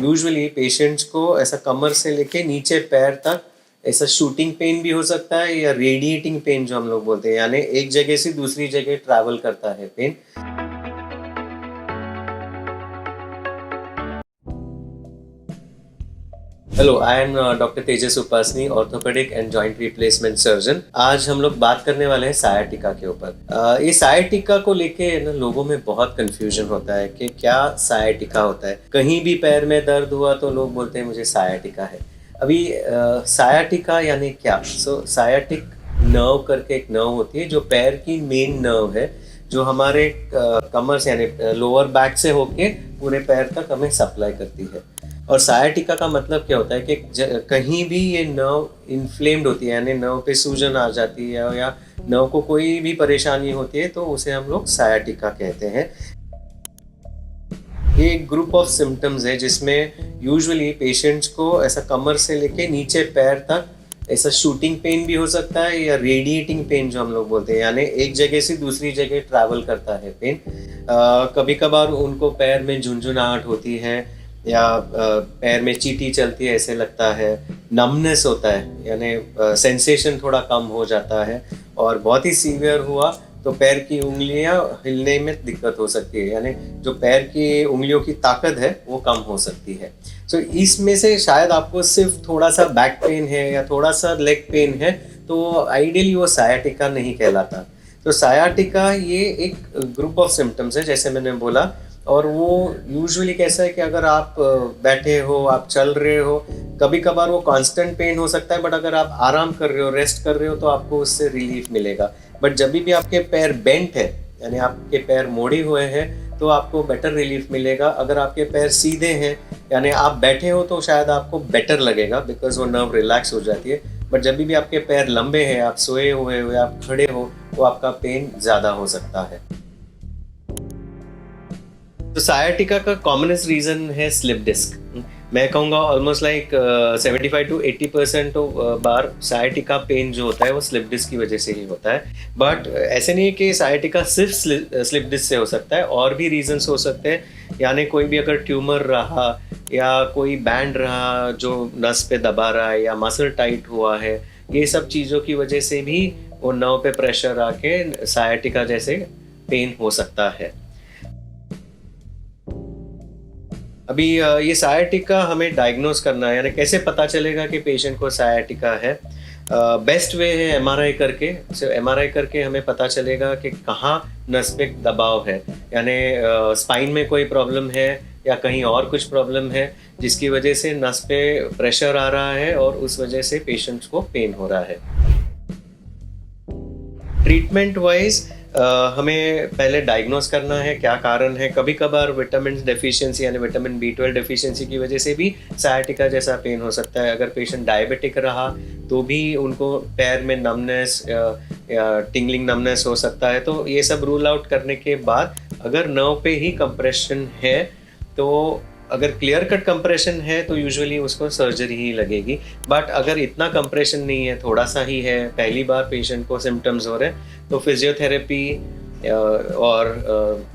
Usually patients को ऐसा कमर से लेके नीचे पैर तक ऐसा शूटिंग पेन भी हो सकता है या रेडिएटिंग पेन जो हम लोग बोलते हैं, यानी एक जगह से दूसरी जगह ट्रैवल करता है pain. Hello, I am doctor Tejas Upasani, orthopaedic and joint replacement surgeon. आज हम लोग बात करने वाले हैं सायाटिका के ऊपर। ये सायाटिका को लेके ना लोगों में बहुत कंफ्यूजन होता है कि क्या सायाटिका होता है। कहीं भी पैर में दर्द हुआ तो लोग बोलते हैं मुझे सायाटिका है। अभी सायाटिका यानी क्या? सायाटिक नर्व करके एक नर्व होती है जो पैर की मेन नर्व है, जो हमारे कमर से यानी लोअर बैक से होके पूरे पैर तक हमें सप्लाई करती है। और सायाटिका का मतलब क्या होता है कि कहीं भी ये नर्व इन्फ्लेम्ड होती है, यानी नर्व पे सूजन आ जाती है या नर्व को कोई भी परेशानी होती है तो उसे हम लोग सायाटिका कहते हैं। ये एक ग्रुप ऑफ सिम्टम्स है जिसमें यूजुअली पेशेंट्स को ऐसा कमर से लेके नीचे पैर तक ऐसा शूटिंग पेन भी हो सकता है या रेडिएटिंग पेन जो हम लोग बोलते हैं, यानी एक जगह से दूसरी जगह ट्रैवल करता है पेन। कभी कभार उनको पैर में झुनझुनाहट होती है या पैर में चींटी चलती है ऐसे लगता है, नमनेस होता है यानी सेंसेशन थोड़ा कम हो जाता है, और बहुत ही सीवियर हुआ तो पैर की उंगलियां हिलने में दिक्कत हो सकती है, यानी जो पैर की उंगलियों की ताकत है वो कम हो सकती है। इसमें से शायद आपको सिर्फ थोड़ा सा बैक पेन है या थोड़ा सा लेग पेन है तो आइडियली वो सायाटिका नहीं कहलाता। तो सायाटिका ये एक ग्रुप ऑफ सिम्टम्स है जैसे मैंने बोला, और वो यूजुअली कैसा है कि अगर आप बैठे हो, आप चल रहे हो, कभी कभार वो कांस्टेंट पेन हो सकता है, बट अगर आप आराम कर रहे हो, रेस्ट कर रहे हो तो आपको उससे रिलीफ मिलेगा। बट जब भी आपके पैर बेंट है यानी आपके पैर मोड़े हुए हैं तो आपको बेटर रिलीफ मिलेगा। अगर आपके पैर सीधे हैं यानी आप बैठे हो तो शायद आपको बेटर लगेगा बिकॉज वो नर्व रिलैक्स हो जाती है। बट जब भी आपके पैर लंबे हैं, आप सोए हुए हो या आप खड़े हो, तो आपका पेन ज़्यादा हो सकता है। तो सायाटिका का कॉमनेस्ट रीजन है स्लिप डिस्क। मैं कहूँगा ऑलमोस्ट लाइक 75 to 80% बार सायाटिका पेन जो होता है वो स्लिप डिस्क की वजह से ही होता है। बट ऐसे नहीं है कि सायाटिका सिर्फ स्लिप डिस्क से हो सकता है, और भी रीजंस हो सकते हैं। यानी कोई भी अगर ट्यूमर रहा या कोई बैंड रहा जो नस पे दबा रहा है या मसल टाइट हुआ है, ये सब चीज़ों की वजह से भी वो नर्व पे प्रेशर आके सायाटिका जैसे पेन हो सकता है। अभी ये सायाटिका हमें डायग्नोस करना है, यानी कैसे पता चलेगा कि पेशेंट को सायाटिका है। बेस्ट वे है एमआरआई करके। एमआरआई करके हमें पता चलेगा कि कहाँ नस पे दबाव है, यानी स्पाइन में कोई प्रॉब्लम है या कहीं और कुछ प्रॉब्लम है जिसकी वजह से नस पे प्रेशर आ रहा है और उस वजह से पेशेंट्स को पेन हो रहा है। ट्रीटमेंट वाइज हमें पहले डायग्नोस करना है क्या कारण है। कभी कभार विटामिन डेफिशिएंसी यानी विटामिन B12 डेफिशिएंसी की वजह से भी सायाटिका जैसा पेन हो सकता है। अगर पेशेंट डायबिटिक रहा तो भी उनको पैर में नमनेस या टिंगलिंग नमनेस हो सकता है। तो ये सब रूल आउट करने के बाद अगर नर्व पे ही कंप्रेशन है, तो अगर क्लियर कट कंप्रेशन है तो यूजुअली उसको सर्जरी ही लगेगी। बट अगर इतना कंप्रेशन नहीं है, थोड़ा सा ही है, पहली बार पेशेंट को सिम्टम्स हो रहे हैं, तो फिजियोथेरेपी और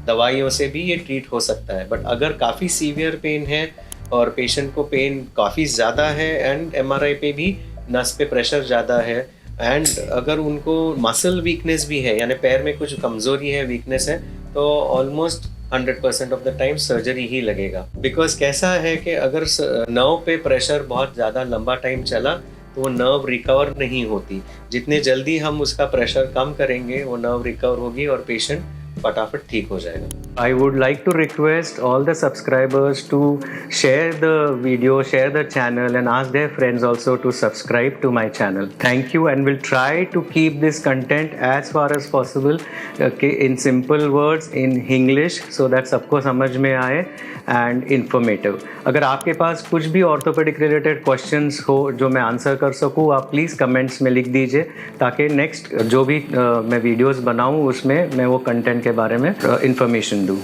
दवाइयों से भी ये ट्रीट हो सकता है। बट अगर काफ़ी सीवियर पेन है और पेशेंट को पेन काफ़ी ज़्यादा है एंड एमआरआई पे भी नस पे प्रेशर ज़्यादा है एंड अगर उनको मसल वीकनेस भी है यानी पैर में कुछ कमज़ोरी है, वीकनेस है, तो almost 100% of the time surgery ही लगेगा। बिकॉज कैसा है कि अगर नर्व पे प्रेशर बहुत ज़्यादा लंबा टाइम चला तो वो नर्व रिकवर नहीं होती। जितने जल्दी हम उसका प्रेशर कम करेंगे वो नर्व रिकवर होगी और पेशेंट फटाफट ठीक हो जाएगा। I would like to request all the subscribers to share the video, share the channel and ask their friends also to subscribe to my channel. Thank you, and we'll try to keep this content as far as possible in simple words in English so that सबको समझ में आए and informative. अगर आपके पास कुछ भी orthopaedic related questions हो जो मैं आंसर कर सकूँ, आप प्लीज़ कमेंट्स में लिख दीजिए ताकि नेक्स्ट जो भी मैं वीडियोस बनाऊँ उसमें मैं वो कंटेंट के बारे में इंफॉर्मेशन दूँ।